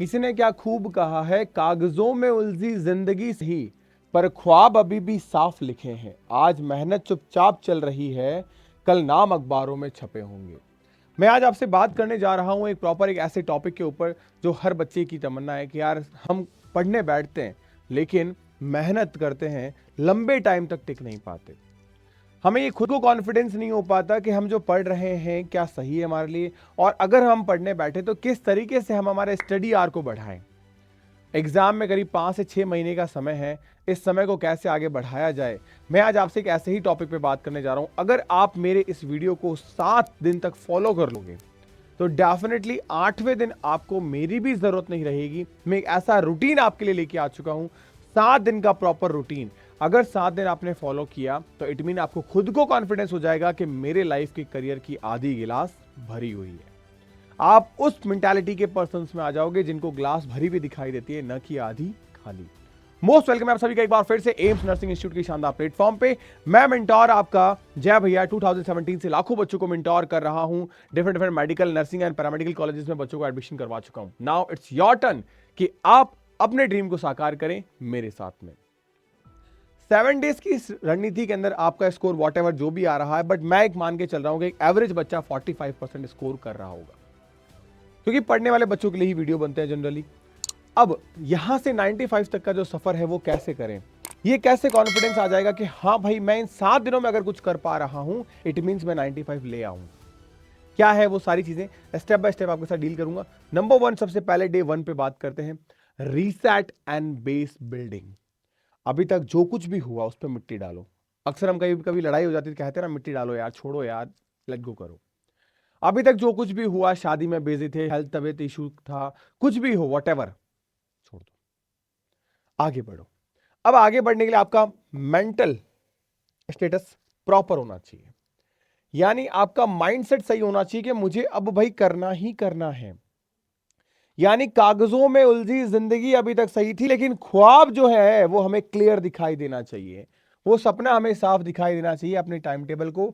किसी ने क्या खूब कहा है, कागजों में उलझी जिंदगी सही, पर ख्वाब अभी भी साफ लिखे हैं। आज मेहनत चुपचाप चल रही है, कल नाम अखबारों में छपे होंगे। मैं आज आपसे बात करने जा रहा हूं एक ऐसे टॉपिक के ऊपर जो हर बच्चे की तमन्ना है कि यार हम पढ़ने बैठते हैं लेकिन मेहनत करते हैं, लंबे टाइम तक टिक नहीं पाते। हमें ये खुद को कॉन्फिडेंस नहीं हो पाता कि हम जो पढ़ रहे हैं क्या सही है हमारे लिए, और अगर हम पढ़ने बैठे तो किस तरीके से हम हमारे स्टडी आवर को बढ़ाएं। एग्जाम में करीब 5 से 6 महीने का समय है, इस समय को कैसे आगे बढ़ाया जाए, मैं आज आपसे एक ऐसे ही टॉपिक पे बात करने जा रहा हूं। अगर आप मेरे इस वीडियो को 7 दिन तक फॉलो कर लोगे तो डेफिनेटली 8वें दिन आपको मेरी भी जरूरत नहीं रहेगी। मैं एक ऐसा रूटीन आपके लिए लेके आ चुका हूं, 7 दिन का प्रॉपर रूटीन। अगर 7 दिन आपने फॉलो किया तो इट मीन आपको खुद को कॉन्फिडेंस हो जाएगा कि मेरे लाइफ की करियर की आधी गिलास भरी हुई है। आप उस मेंटालिटी के पर्सन्स में आ जाओगे जिनको ग्लास भरी हुई दिखाई देती है, न कि आधी खाली। मोस्ट वेलकम आप सभी का एक बार फिर से एम्स नर्सिंग इंस्टीट्यूट की शानदार प्लेटफॉर्म पे। मैं मेंटोर आपका जय भैया 2017 से लाखों बच्चों को मेंटोर कर रहा हूं। Different different medical, nursing and paramedical colleges में बच्चों को एडमिशन करवा चुका हूं। नाउ इट्स योर टर्न कि आप अपने ड्रीम को साकार करें मेरे साथ में। 7 डेज की इस रणनीति के अंदर आपका स्कोर वॉट एवर जो भी आ रहा है, बट मैं एक मान के चल रहा हूं कि एक एवरेज बच्चा 45% स्कोर कर रहा होगा, क्योंकि पढ़ने वाले बच्चों के लिए ही वीडियो बनते हैं जनरली। अब यहां से 95 तक का जो सफर है वो कैसे करें, ये कैसे कॉन्फिडेंस आ जाएगा कि हाँ भाई मैं इन 7 दिनों में अगर कुछ कर पा रहा हूं इट मींस मैं 95 ले आऊं। क्या है वो सारी चीजें स्टेप बाय स्टेप आपके साथ डील करूंगा। नंबर 1, सबसे पहले डे 1 पे बात करते हैं, रीसेट एंड बेस बिल्डिंग। अभी तक जो कुछ भी हुआ उस पर मिट्टी डालो। अक्सर हम कभी कभी लड़ाई हो जाती है, कहते हैं ना मिट्टी डालो यार, छोड़ो यार, लेट गो करो। अभी तक जो कुछ भी हुआ, शादी में बिजी थे, हेल्थ तबीयत इशू था, कुछ भी हो व्हाटएवर, छोड़ दो, आगे बढ़ो। अब आगे बढ़ने के लिए आपका मेंटल स्टेटस प्रॉपर होना चाहिए, यानी आपका माइंडसेट सही होना चाहिए कि मुझे अब भाई करना ही करना है। यानी कागजों में उलझी जिंदगी अभी तक सही थी, लेकिन ख्वाब जो है वो हमें क्लियर दिखाई देना चाहिए, वो सपना हमें साफ दिखाई देना चाहिए। अपने टाइम टेबल को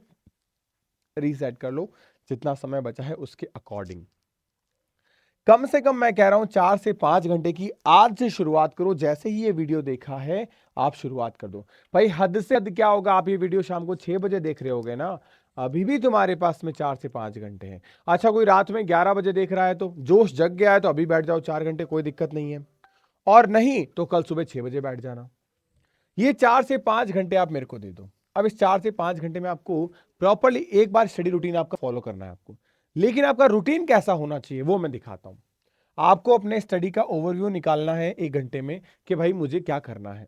रीसेट कर लो, जितना समय बचा है उसके अकॉर्डिंग। कम से कम मैं कह रहा हूं 4 से 5 घंटे की आज से शुरुआत करो। जैसे ही ये वीडियो देखा है आप शुरुआत कर दो। भाई हद से हद क्या होगा, आप ये वीडियो शाम को 6 बजे देख रहे होगे ना, अभी भी तुम्हारे पास में 4 से 5 घंटे हैं। अच्छा, कोई रात में 11 बजे देख रहा है तो जोश जग गया है तो अभी बैठ जाओ 4 घंटे, कोई दिक्कत नहीं है, और नहीं तो कल सुबह 6 बजे बैठ जाना। ये 4 से 5 घंटे आप मेरे को दे दो। अब इस 4 से 5 घंटे में आपको प्रॉपरली एक बार स्टडी रूटीन आपका फॉलो करना है आपको, लेकिन आपका रूटीन कैसा होना चाहिए वो मैं दिखाता हूं। आपको अपने स्टडी का ओवरव्यू निकालना है 1 घंटे में कि भाई मुझे क्या करना है।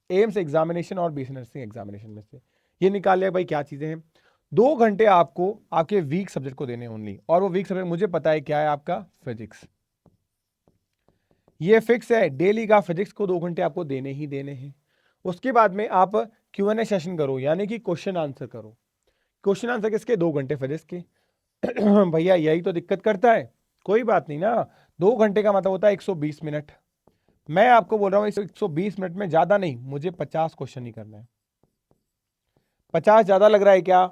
एम्स एग्जामिनेशन और बीएससी नर्सिंग एग्जामिनेशन में से ये निकाल लिया भाई क्या चीजें हैं। 2 घंटे आपको आपके वीक सब्जेक्ट को देने ओनली, और वो वीक सब्जेक्ट मुझे पता है क्या है, आपका फिजिक्स। ये फिक्स है, डेली का फिजिक्स को 2 घंटे आपको देने ही देने हैं। उसके बाद में आप Q&A सेशन करो, यानी कि क्वेश्चन आंसर करो। क्वेश्चन आंसर किसके? 2 घंटे फिजिक्स के। भैया यही तो दिक्कत करता है, कोई बात नहीं ना, 2 घंटे का मतलब होता है 120 मिनट। मैं आपको बोल रहा हूं इस 120 मिनट में ज्यादा नहीं, मुझे 50 क्वेश्चन ही करना है। 50 ज्यादा लग रहा है क्या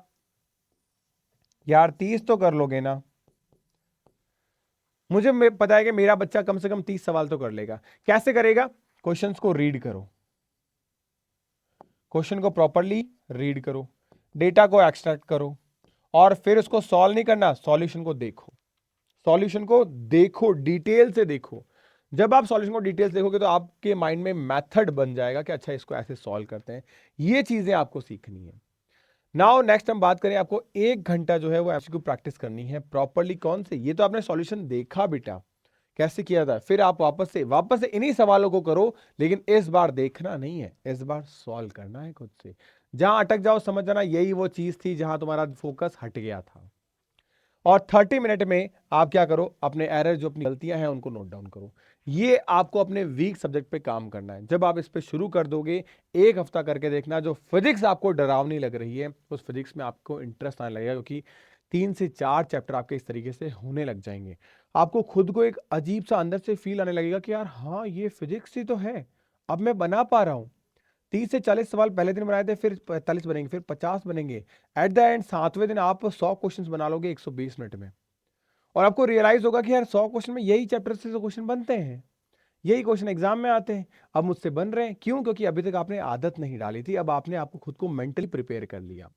यार? 30 तो कर लोगे ना? मुझे पता है कि मेरा बच्चा कम से कम 30 सवाल तो कर लेगा। कैसे करेगा? क्वेश्चंस को रीड करो, क्वेश्चन को प्रॉपरली रीड करो, डेटा को एक्सट्रैक्ट करो, और फिर उसको सॉल्व नहीं करना, सॉल्यूशन को देखो। सॉल्यूशन को देखो, डिटेल से देखो। जब आप सॉल्यूशन को डिटेल से देखोगे तो आपके माइंड में मेथड बन जाएगा कि अच्छा इसको ऐसे सॉल्व करते हैं। ये चीजें आपको सीखनी है। नाउ नेक्स्ट हम बात करें, आपको 1 घंटा जो है वो एमसीक्यू प्रैक्टिस करनी है प्रॉपरली। कौन से? ये तो आपने सॉल्यूशन देखा बेटा कैसे किया था, फिर आप वापस से इन्हीं सवालों को करो, लेकिन इस बार देखना नहीं है, इस बार सॉल्व करना है खुद से। जहां अटक जाओ समझ जाना यही वो चीज थी जहां तुम्हारा फोकस हट गया था। और 30 मिनट में आप क्या करो, अपने एरर जो अपनी गलतियां हैं उनको नोट डाउन करो। ये आपको अपने वीक सब्जेक्ट पे काम करना है। जब आप इस पे शुरू कर दोगे, 1 हफ्ता करके देखना, जो फिजिक्स आपको डरावनी लग रही है उस फिजिक्स में आपको इंटरेस्ट आने लगेगा, क्योंकि 3 से 4 चैप्टर आपके इस तरीके से होने लग जाएंगे। आपको खुद को एक अजीब सा अंदर से फील आने लगेगा कि यार हाँ ये फिजिक्स ही तो है, अब मैं बना पा रहा हूं। 30 से 40 सवाल पहले दिन बनाए थे, फिर 45 बनेंगे, फिर 50 बनेंगे। एट द एंड 7वें दिन आप 100 क्वेश्चंस बना लोगे 120 मिनट में। और आपको रियलाइज होगा कि यार 100 क्वेश्चन में यही चैप्टर से तो क्वेश्चन बनते हैं, यही क्वेश्चन एग्जाम में आते हैं, अब मुझसे बन रहे हैं। क्यों? क्योंकि अभी तक आपने आदत नहीं डाली थी, अब आपने आपको खुद को मेंटली प्रिपेयर कर लिया।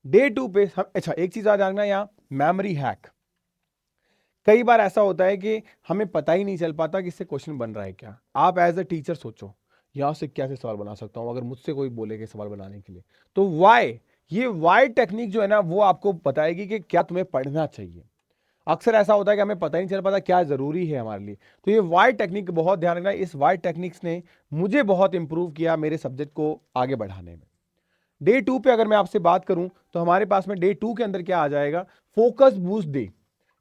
डे 2 पे अच्छा एक चीज आ जानना यहाँ, मेमोरी हैक। कई बार ऐसा होता है कि हमें पता ही नहीं चल पाता कि इससे क्वेश्चन बन रहा है क्या। आप एज अ टीचर सोचो, यहां से कैसे सवाल बना सकता हूं अगर मुझसे कोई बोले कि सवाल बनाने के लिए, तो वाई, ये वाई टेक्निक जो है ना वो आपको बताएगी कि क्या तुम्हें पढ़ना चाहिए। अक्सर ऐसा होता है कि हमें पता ही नहीं चल पाता क्या जरूरी है हमारे लिए। तो ये वाई टेक्निक बहुत ध्यान रखना, इस वाई टेक्निक्स ने मुझे बहुत इंप्रूव किया मेरे सब्जेक्ट को आगे बढ़ाने में। डे 2 पे अगर मैं आपसे बात करूं तो हमारे पास में डे 2 के अंदर क्या आ जाएगा, फोकस बूस्ट डे।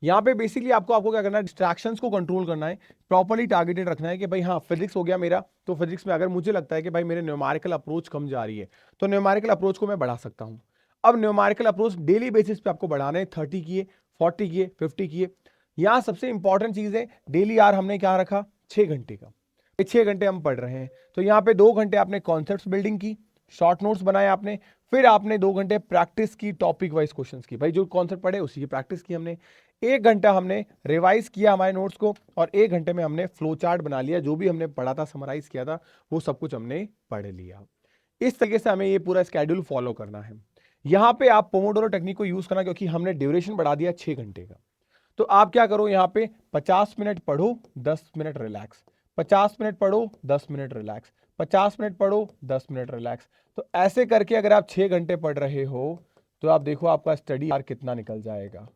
यहाँ पे बेसिकली आपको क्या करना है, डिस्ट्रैक्शंस को कंट्रोल करना है, प्रॉपर्ली टारगेटेड रखना है कि भाई हाँ फिजिक्स हो गया मेरा, तो फिजिक्स में अगर मुझे लगता है कि भाई मेरे न्यूमेरिकल अप्रोच कम जा रही है तो न्यूमेरिकल अप्रोच को मैं बढ़ा सकता हूँ। अब न्यूमेरिकल अप्रोच डेली बेसिस पे आपको बढ़ाना है, 30 किए, 40 किए, 50 किए। यहाँ सबसे इंपॉर्टेंट चीज है डेली यार हमने क्या रखा, 6 घंटे का। 6 घंटे हम पढ़ रहे हैं तो यहाँ पे 2 घंटे आपने कॉन्सेप्ट बिल्डिंग की, शॉर्ट नोट्स बनाए आपने, फिर आपने 2 घंटे प्रैक्टिस की, टॉपिक वाइज क्वेश्चंस की, भाई जो कॉन्सेप्ट पढ़े उसी की प्रैक्टिस की हमने। 1 घंटा हमने रिवाइज किया हमारे नोट्स को, और 1 घंटे में हमने फ्लो चार्ट बना लिया, जो भी हमने पढ़ा था, समराइज किया था, वो सब कुछ हमने पढ़ लिया। इस तरीके से हमें ये पूरा स्केड्यूल फॉलो करना है। यहाँ पे आप पोमोडोरो टेक्निक को यूज करना, क्योंकि हमने ड्यूरेशन बढ़ा दिया 6 घंटे का। तो आप क्या करो, यहाँ पे 50 मिनट पढ़ो, 10 मिनट रिलैक्स, 50 मिनट पढ़ो, 10 मिनट रिलैक्स, 50 मिनट पढ़ो, 10 मिनट रिलैक्स। तो ऐसे करके अगर आप 6 घंटे पढ़ रहे हो तो आप देखो आपका स्टडी यार कितना निकल जाएगा।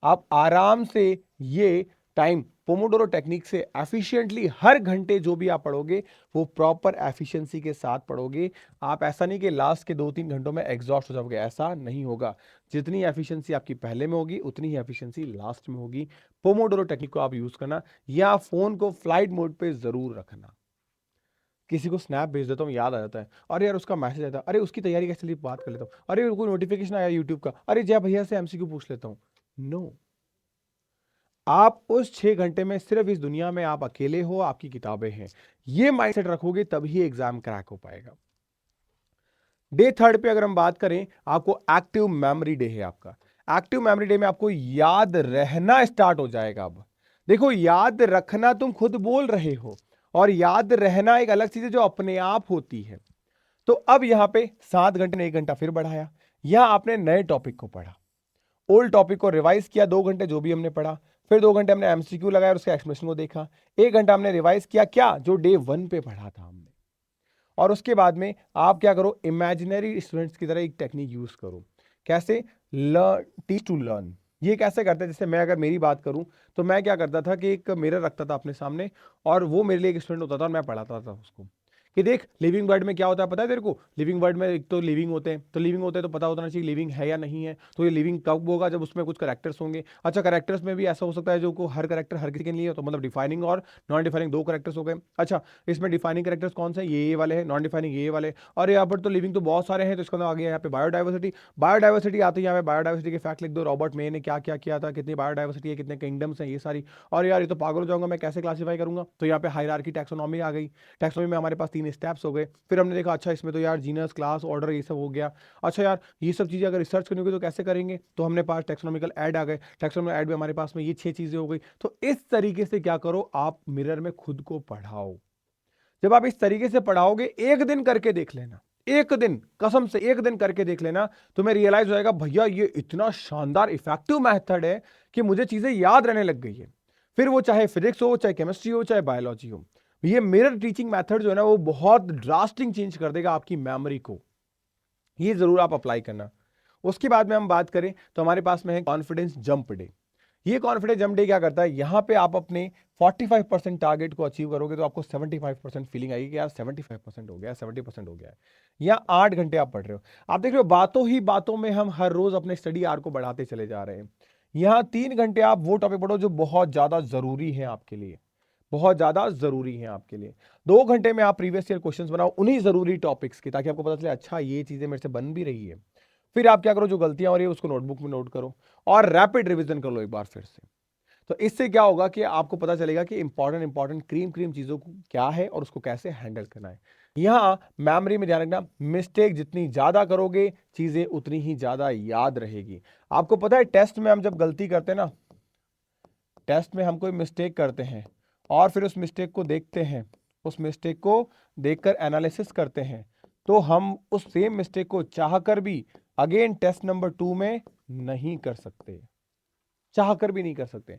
आप आराम से ये टाइम पोमोडोरो टेक्निक से एफिशिएंटली हर घंटे जो भी आप पढ़ोगे वो प्रॉपर एफिशिएंसी के साथ पढ़ोगे। आप ऐसा नहीं कि लास्ट के 2-3 घंटों में एग्जॉस्ट हो जाओगे, ऐसा नहीं होगा। जितनी एफिशिएंसी आपकी पहले में होगी उतनी ही एफिशिएंसी लास्ट में होगी। पोमोडोरो टेक्निक को आप यूज करना, या फोन को फ्लाइट मोड पे जरूर रखना। किसी को स्नैप भेज देता हूँ, याद आ जाता है, अरे यार उसका मैसेज आता है, अरे उसकी तैयारी कैसे चली, बात कर लेता हूँ, अरे कोई नोटिफिकेशन आया यूट्यूब का, अरे जय भैया से एमसीक्यू पूछ लेता हूँ। नो, आप उस 6 घंटे में सिर्फ इस दुनिया में आप अकेले हो, आपकी किताबें हैं, ये माइंडसेट रखोगे तभी एग्जाम क्रैक हो पाएगा। डे 3 पे अगर हम बात करें, आपको एक्टिव मेमोरी डे है आपका। एक्टिव मेमोरी डे में आपको याद रहना स्टार्ट हो जाएगा। अब देखो, याद रखना तुम खुद बोल रहे हो, और याद रहना एक अलग चीज है जो अपने आप होती है। तो अब यहां पे 7 घंटे ने 1 घंटा फिर बढ़ाया, यहां आपने नए टॉपिक को पढ़ा, ओल्ड टॉपिक को रिवाइज किया, 2 घंटे जो भी हमने पढ़ा, फिर 2 घंटे हमने एमसीक्यू लगाया और उसके एक्सप्लेनेशन को देखा, 1 घंटा हमने रिवाइज किया क्या, जो डे 1 पे पढ़ा था हमने। और उसके बाद में आप क्या करो, इमेजिनरी स्टूडेंट्स की तरह एक टेक्निक यूज करो। कैसे? Learn, teach to learn. ये कैसे करते हैं? जैसे मैं अगर मेरी बात करूं तो मैं क्या करता था कि एक मिरर रखता था अपने सामने, और वो मेरे लिए एक स्टूडेंट होता था और मैं पढ़ाता था उसको कि देख लिविंग वर्ड में क्या होता है, पता है तेरे को? लिविंग वर्ड में एक तो लिविंग होते हैं, तो लिविंग होते हैं तो पता होना चाहिए लिविंग है या नहीं है। तो ये लिविंग कब होगा? जब उसमें कुछ करेक्टर्स होंगे। अच्छा, करेक्टर्स में भी ऐसा हो सकता है जो को हर करेक्टर हर किसी के लिए हो, तो मतलब डिफाइनिंग और नॉन डिफाइनिंग 2 करेक्टर्स हो गए। अच्छा, इसमें डिफाइनिंग करेक्टर्स कौन से हैं? ये वाले हैं। नॉन डिफाइनिंग ये वाले। और यहाँ पर तो लिविंग तो बहुत सारे हैं, तो इसका आ गया यहाँ पे बायोडाइवर्सिटी। बायोडाइवर्सिटी आती है यहाँ पे, बायोडाइवर्सिटी के फैक्ट लिख दो, रॉबर्ट मे ने क्या क्या किया था, कितनी बायोडाइवर्सिटी है, कितने किंगडम्स हैं, ये सारी। और यार ये तो पागल हो जाऊंगा, मैं कैसे क्लासीफाई करूंगा? तो यहाँ पे हायरार्की टैक्सोनॉमी आ गई। टैक्सोनॉमी में हमारे पास 3 स्टेप्स हो गए। फिर हमने देखा अच्छा इसमें तो यार जीनस, क्लास, ऑर्डर ये सब हो गया। अच्छा यार ये सब चीज़ें अगर रिसर्च करनी होगी तो कैसे करेंगे? तो हमने पास टैक्सोनॉमिकल ऐड आ गए, टैक्सोनॉमिकल ऐड में हमारे पास में ये 6 चीज़ें हो गई। तो इस तरीके से क्या करो, आप मिरर में खुद को पढ़ाओ। जब आप इस तरीके से पढ़ाओगे, एक दिन करके देख लेना, एक दिन, कसम से एक दिन करके देख लेना, तुम्हें रियलाइज हो जाएगा भैया ये इतना शानदार इफेक्टिव मेथड है कि मुझे चीजें याद रहने लग गई है। फिर वो चाहे फिजिक्स हो, चाहे केमिस्ट्री हो, चाहे बायोलॉजी हो, ये मिरर टीचिंग मेथड जो है ना वो बहुत ड्रास्टिक चेंज कर देगा आपकी मेमोरी को। ये जरूर आप अप्लाई करना। उसके बाद में हम बात करें तो हमारे पास में है कॉन्फिडेंस जंप डे। ये कॉन्फिडेंस जंप डे क्या करता है, यहां पे आप अपने 45% टारगेट को अचीव करोगे तो आपको 75% फीलिंग आएगी कि यार 75% हो गया, 70% हो गया है। या 8 घंटे आप पढ़ रहे हो, आप देख रहे हो बातों ही बातों में हम हर रोज अपने स्टडी आवर को बढ़ाते चले जा रहे हैं। यहाँ 3 घंटे आप वो टॉपिक पढ़ो जो बहुत ज्यादा जरूरी है आपके लिए, बहुत ज्यादा जरूरी है आपके लिए। 2 घंटे में आप प्रीवियस ईयर क्वेश्चंस बनाओ उन्हीं जरूरी टॉपिक्स की, ताकि आपको पता चले अच्छा ये चीजें मेरे से बन भी रही है। फिर आप क्या करो, जो गलतियां हो रही है उसको नोटबुक में नोट करो और रैपिड रिवीजन कर लो एक बार फिर से। तो इससे क्या होगा कि आपको पता चलेगा कि इंपॉर्टेंट क्रीम क्रीम चीजों को क्या है और उसको कैसे हैंडल करना है। यहां मेमोरी में ध्यान रखना, मिस्टेक जितनी ज्यादा करोगे चीजें उतनी ही ज्यादा याद रहेगी। आपको पता है टेस्ट में हम जब गलती करते हैं ना, टेस्ट में हम कोई मिस्टेक करते हैं और फिर उस मिस्टेक को देखते हैं, उस मिस्टेक को देखकर एनालिसिस करते हैं, तो हम उस सेम मिस्टेक को चाहकर भी अगेन टेस्ट नंबर 2 में नहीं कर सकते, चाहकर भी नहीं कर सकते।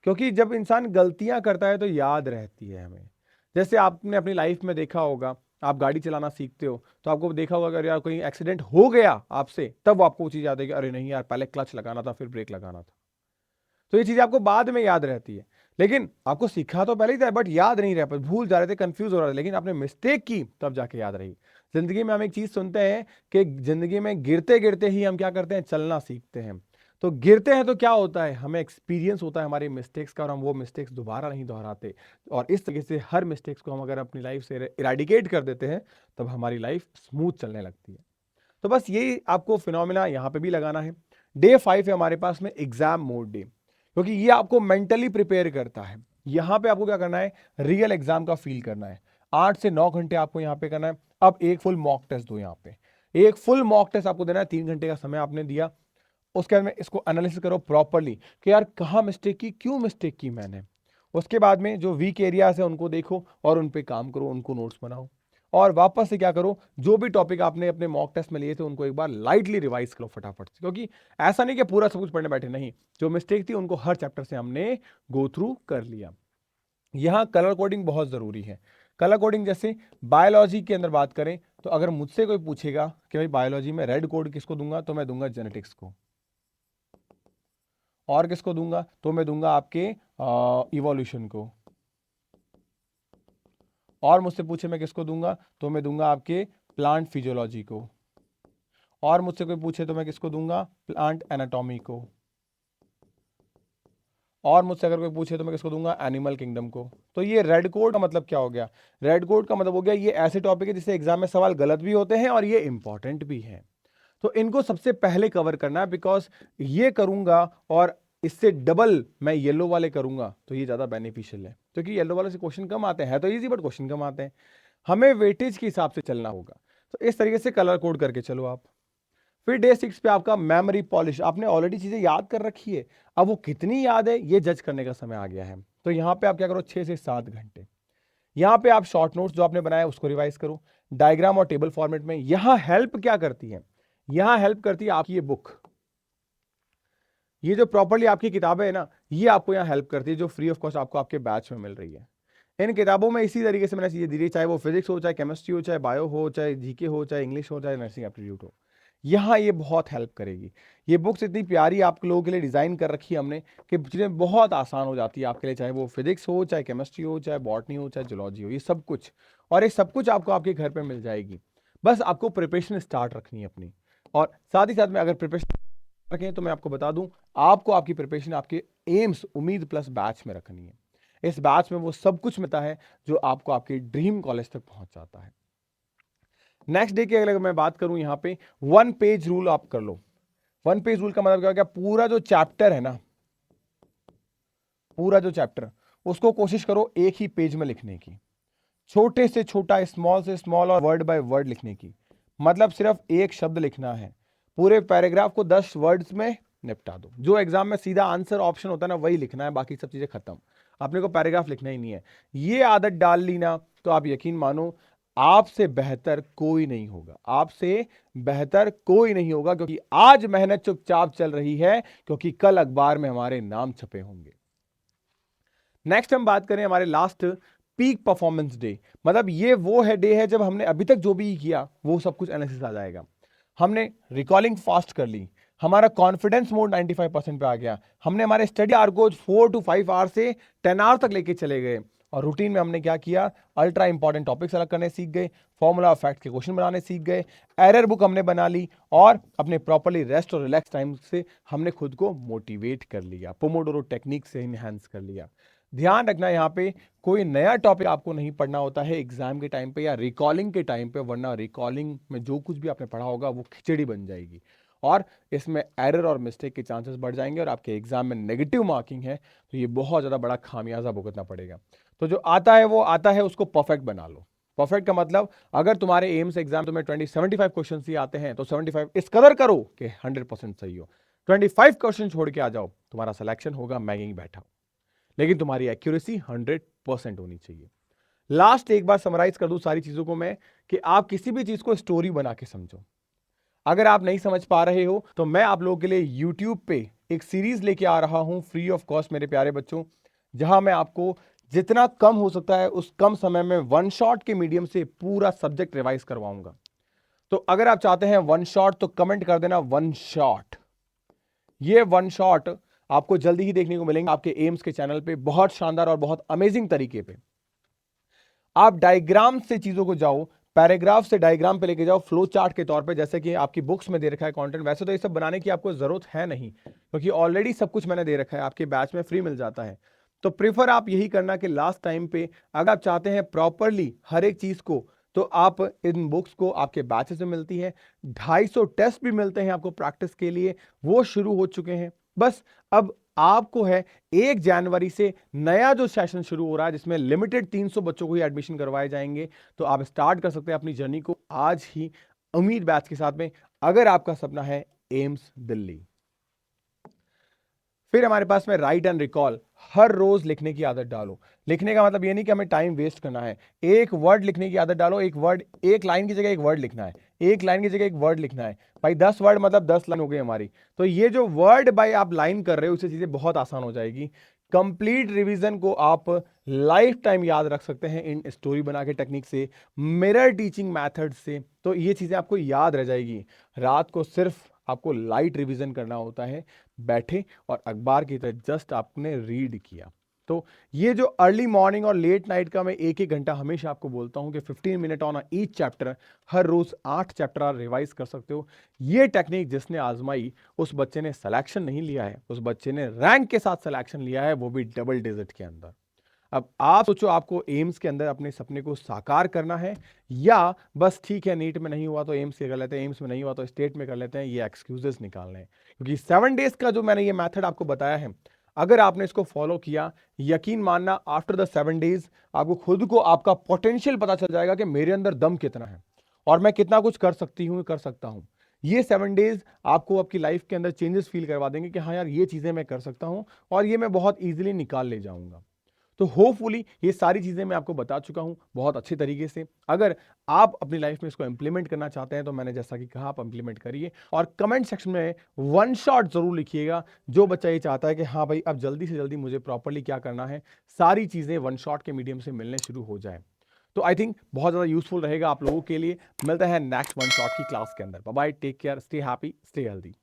क्योंकि जब इंसान गलतियां करता है तो याद रहती है हमें। जैसे आपने अपनी लाइफ में देखा होगा, आप गाड़ी चलाना सीखते हो तो आपको देखा होगा अगर यार कोई एक्सीडेंट हो गया आपसे, तब आपको वो चीज याद है कि अरे नहीं यार, पहले क्लच लगाना था फिर ब्रेक लगाना था। तो ये चीजें आपको बाद में याद रहती है, लेकिन आपको सीखा तो पहले ही था, बट याद नहीं रह पाए, भूल जा रहे थे, कंफ्यूज हो रहे थे, लेकिन आपने मिस्टेक की तब जाके याद रही। जिंदगी में हम एक चीज सुनते हैं कि जिंदगी में गिरते गिरते ही हम क्या करते हैं, चलना सीखते हैं। तो गिरते हैं तो क्या होता है, हमें एक्सपीरियंस होता है हमारी मिस्टेक्स का, और हम वो मिस्टेक्स दोबारा नहीं दोहराते। और इस तरीके से हर मिस्टेक्स को हम अगर अपनी लाइफ से इराडिकेट कर देते हैं, तब हमारी लाइफ स्मूथ चलने लगती है। तो बस यही आपको फिनोमिना यहाँ पे भी लगाना है। डे 5 है हमारे पास में एग्जाम मोड डे, क्योंकि ये आपको मेंटली प्रिपेयर करता है। यहां पे आपको क्या करना है, रियल एग्जाम का फील करना है। 8 से 9 घंटे आपको यहां पे करना है। अब एक फुल मॉक टेस्ट दो, यहां पे एक फुल मॉक टेस्ट आपको देना है। 3 घंटे का समय आपने दिया, उसके बाद में इसको एनालिसिस करो प्रॉपरली कि यार कहाँ मिस्टेक की, क्यों मिस्टेक की मैंने। उसके बाद में जो वीक एरियाज है उनको देखो और उन पे काम करो, उनको नोट्स बनाओ, और वापस से क्या करो, जो भी टॉपिक आपने अपने मॉक टेस्ट में लिए थे उनको एक बार लाइटली रिवाइज करो फटाफट से। क्योंकि ऐसा नहीं कि पूरा सब कुछ पढ़ने बैठे, नहीं, जो मिस्टेक थी उनको हर चैप्टर से हमने गो थ्रू कर लिया। यहाँ कलर कोडिंग बहुत जरूरी है। कलर कोडिंग जैसे बायोलॉजी के अंदर बात करें तो अगर मुझसे कोई पूछेगा कि भाई बायोलॉजी में रेड कोड किसको दूंगा, तो मैं दूंगा जेनेटिक्स को। और किसको दूंगा, तो मैं दूंगा आपके इवोल्यूशन को। और मुझसे पूछे मैं किसको दूंगा, तो मैं दूंगा आपके प्लांट फिजियोलॉजी को। और मुझसे कोई पूछे तो मैं किसको दूंगा, प्लांट एनाटॉमी को। और मुझसे अगर कोई पूछे तो मैं किसको दूंगा, एनिमल किंगडम को। तो ये रेड कोड का मतलब क्या हो गया, रेड कोड का मतलब हो गया ये ऐसे टॉपिक है जिससे एग्जाम में सवाल गलत भी होते हैं और ये इंपॉर्टेंट भी है। तो इनको सबसे पहले कवर करना है, बिकॉज ये करूंगा और इससे डबल मैं येलो वाले करूंगा तो ये ज्यादा बेनिफिशियल है। क्योंकि येलो वाले से क्वेश्चन कम आते हैं, तो इजी बट क्वेश्चन कम आते हैं, हमें वेटेज के हिसाब से चलना होगा। तो इस तरीके से कलर कोड करके चलो आप। फिर डे 6 पे आपका मेमोरी पॉलिश, आपने ऑलरेडी चीजें याद कर रखी है, अब वो कितनी याद है ये जज करने का समय आ गया है। तो यहाँ पे आप क्या करो, 6 से 7 घंटे यहाँ पे आप शॉर्ट नोट्स जो आपने बनाया उसको रिवाइज करो, डायग्राम और टेबल फॉर्मेट में। यहाँ हेल्प क्या करती है, यहाँ हेल्प करती है आपकी ये बुक, ये जो प्रॉपर्ली आपकी किताबें है ना, ये आपको यहाँ हेल्प करती है, जो फ्री ऑफ कॉस्ट आपको आपके बैच में मिल रही है। इन किताबों में इसी तरीके से मैंने चीजें दी रही, चाहे वो फिजिक्स हो, चाहे केमिस्ट्री हो, चाहे बायो हो, चाहे जीके हो, चाहे इंग्लिश हो, चाहे नर्सिंग एप्टीट्यूड हो, यहाँ ये बहुत हेल्प करेगी। ये बुक्स इतनी प्यारी आप लोगों के लिए डिजाइन कर रखी है हमने कि चीजें बहुत आसान हो जाती है आपके लिए, चाहे वो फिजिक्स हो, चाहे केमिस्ट्री हो, चाहे बॉटनी हो, चाहे जूलॉजी हो, ये सब कुछ। और ये सब कुछ आपको आपके घर पे मिल जाएगी, बस आपको प्रिपरेशन स्टार्ट रखनी है अपनी। और साथ ही साथ में अगर प्रिपरेशन रखें तो मैं आपको बता दूं, आपको आपकी प्रिपरेशन आपके एम्स उम्मीद प्लस बैच में रखनी है। इस बैच में वो सब कुछ मिलता है जो आपको आपके ड्रीम कॉलेज तक पहुंच जाता है। नेक्स्ट डे की अगर मैं बात करूं, यहाँ पे 1 पेज रूल आप कर लो। 1 पेज रूल का मतलब क्या हो गया, पूरा जो चैप्टर है ना, पूरा जो चैप्टर, उसको कोशिश करो एक ही पेज में लिखने की, छोटे से छोटा, स्मॉल से स्मॉल और वर्ड बाय वर्ड लिखने की। मतलब सिर्फ एक शब्द लिखना है, पूरे पैराग्राफ को 10 वर्ड्स में निपटा दो। जो एग्जाम में सीधा आंसर ऑप्शन होता है ना, वही लिखना है, बाकी सब चीजें खत्म, अपने को पैराग्राफ लिखना ही नहीं है। ये आदत डाल ली ना, तो आप यकीन मानो आपसे बेहतर कोई नहीं होगा, आपसे बेहतर कोई नहीं होगा। क्योंकि आज मेहनत चुपचाप चल रही है, क्योंकि कल अखबार में हमारे नाम छपे होंगे। नेक्स्ट हम बात करें हमारे लास्ट पीक परफॉर्मेंस डे, मतलब ये वो है डे है जब हमने अभी तक जो भी किया वो सब कुछ एनालिसिस आ जाएगा। हमने रिकॉलिंग फास्ट कर ली, हमारा कॉन्फिडेंस मोड 95% पे आ गया, हमने हमारे स्टडी आवर को 4 to 5 आवर से 10 आवर तक लेके चले गए। और रूटीन में हमने क्या किया, अल्ट्रा इंपॉर्टेंट टॉपिक्स अलग करने सीख गए, फॉर्मूला ऑफ फैक्ट के क्वेश्चन बनाने सीख गए, एरर बुक हमने बना ली, और अपने प्रॉपर्ली रेस्ट और रिलैक्स टाइम से हमने खुद को मोटिवेट कर लिया, पोमोडोरो टेक्निक से इनहैंस कर लिया। ध्यान रखना, यहाँ पे कोई नया टॉपिक आपको नहीं पढ़ना होता है एग्जाम के टाइम पे या रिकॉलिंग के टाइम पे, वरना रिकॉलिंग में जो कुछ भी आपने पढ़ा होगा वो खिचड़ी बन जाएगी और इसमें एरर और मिस्टेक के चांसेस बढ़ जाएंगे और आपके एग्जाम में नेगेटिव मार्किंग है तो ये बहुत ज़्यादा बड़ा खामियाजा भुगतना पड़ेगा। तो जो आता है वो आता है, उसको परफेक्ट बना लो। परफेक्ट का मतलब, अगर तुम्हारे एम्स एग्जाम तुम्हें 75 क्वेश्चन ही आते हैं तो 75 इस कदर करो कि 100% सही हो। 25 क्वेश्चन छोड़ के आ जाओ, तुम्हारा सिलेक्शन होगा, मैं यहीं बैठा हूं। लेकिन तुम्हारी एक्यूरेसी 100% होनी चाहिए। लास्ट एक बार समराइज कर दूं सारी चीजों को मैं, कि आप किसी भी चीज को स्टोरी बना के समझो। अगर आप नहीं समझ पा रहे हो तो मैं आप लोगों के लिए यूट्यूब पे एक सीरीज लेके आ रहा हूं फ्री ऑफ कॉस्ट मेरे प्यारे बच्चों, जहां मैं आपको जितना कम हो सकता है उस कम समय में वन शॉट के मीडियम से पूरा सब्जेक्ट रिवाइज करवाऊंगा। तो अगर आप चाहते हैं वन शॉट तो कमेंट कर देना वन शॉट। ये वन शॉट आपको जल्दी ही देखने को मिलेंगे आपके एम्स के चैनल पे, बहुत शानदार और बहुत अमेजिंग तरीके पे। आप डायग्राम से चीजों को जाओ, पैराग्राफ से डायग्राम पे लेके जाओ, फ्लो चार्ट के तौर पे, जैसे कि आपकी बुक्स में दे रखा है कंटेंट। वैसे तो ये सब बनाने की आपको जरूरत है नहीं, क्योंकि ऑलरेडी सब कुछ मैंने दे रखा है, आपके बैच में फ्री मिल जाता है। तो प्रेफर आप यही करना कि लास्ट टाइम पे अगर आप चाहते हैं प्रॉपरली हर एक चीज को, तो आप इन बुक्स को आपके बैचेस में मिलती है। 250 टेस्ट भी मिलते हैं आपको प्रैक्टिस के लिए, वो शुरू हो चुके हैं। बस अब आपको है 1 जनवरी से नया जो सेशन शुरू हो रहा है, जिसमें लिमिटेड 300 बच्चों को ही एडमिशन करवाए जाएंगे। तो आप स्टार्ट कर सकते हैं अपनी जर्नी को आज ही उम्मीद बैच के साथ में, अगर आपका सपना है एम्स दिल्ली। फिर हमारे पास में राइट एंड रिकॉल, हर रोज लिखने की आदत डालो। लिखने का मतलब ये नहीं कि हमें टाइम वेस्ट करना है, एक वर्ड लिखने की आदत डालो। एक वर्ड, एक लाइन की जगह एक वर्ड लिखना है, एक लाइन की जगह एक वर्ड लिखना है। भाई 10 वर्ड मतलब 10 लाइन हो गई हमारी। तो ये जो वर्ड बाय आप लाइन कर रहे हो, उससे चीजें बहुत आसान हो जाएगी। कंप्लीट रिवीजन को आप लाइफ टाइम याद रख सकते हैं इन स्टोरी बना के टेक्निक से, मिरर टीचिंग मेथड से। तो ये चीजें आपको याद रह जाएगी। रात को सिर्फ आपको लाइट रिवीजन करना होता है, बैठे और अखबार की तरह जस्ट आपने रीड किया। तो ये जो अर्ली मॉर्निंग और लेट नाइट का मैं 1-1 घंटा हमेशा आपको बोलता हूं कि 15 मिनट ऑन ईच चैप्टर, हर रोज 8 चैप्टर आप रिवाइज कर सकते हो। ये टेक्निक जिसने आजमाई, उस बच्चे ने सिलेक्शन नहीं लिया है, उस बच्चे ने रैंक के साथ सिलेक्शन लिया है, वो भी डबल डिजिट के अंदर। अब आप सोचो, आपको एम्स के अंदर अपने सपने को साकार करना है, या बस ठीक है नीट में नहीं हुआ तो एम्स से कर लेते हैं, एम्स में नहीं हुआ तो स्टेट में कर लेते हैं, ये एक्सक्यूजेस निकालने हैं। क्योंकि 7 डेज का जो मैंने ये मेथड आपको बताया है, अगर आपने इसको फॉलो किया, यकीन मानना आफ्टर द 7 डेज आपको खुद को आपका पोटेंशियल पता चल जाएगा कि मेरे अंदर दम कितना है और मैं कितना कुछ कर सकती हूँ, कर सकता हूँ। ये 7 डेज आपको आपकी लाइफ के अंदर चेंजेस फील करवा देंगे कि हाँ यार, ये चीजें मैं कर सकता हूँ और ये मैं बहुत इजीली निकाल ले जाऊंगा। तो होपफुली ये सारी चीजें मैं आपको बता चुका हूं बहुत अच्छे तरीके से। अगर आप अपनी लाइफ में इसको इंप्लीमेंट करना चाहते हैं तो मैंने जैसा कि कहा, आप इंप्लीमेंट करिए और कमेंट सेक्शन में वन शॉट जरूर लिखिएगा। जो बच्चा ये चाहता है कि हाँ भाई, अब जल्दी से जल्दी मुझे प्रॉपरली क्या करना है, सारी चीजें वन शॉट के मीडियम से मिलने शुरू हो जाए, तो आई थिंक बहुत ज्यादा यूजफुल रहेगा आप लोगों के लिए। मिलता है नेक्स्ट वन शॉट की क्लास के अंदर। Bye bye, take care, stay happy, stay healthy.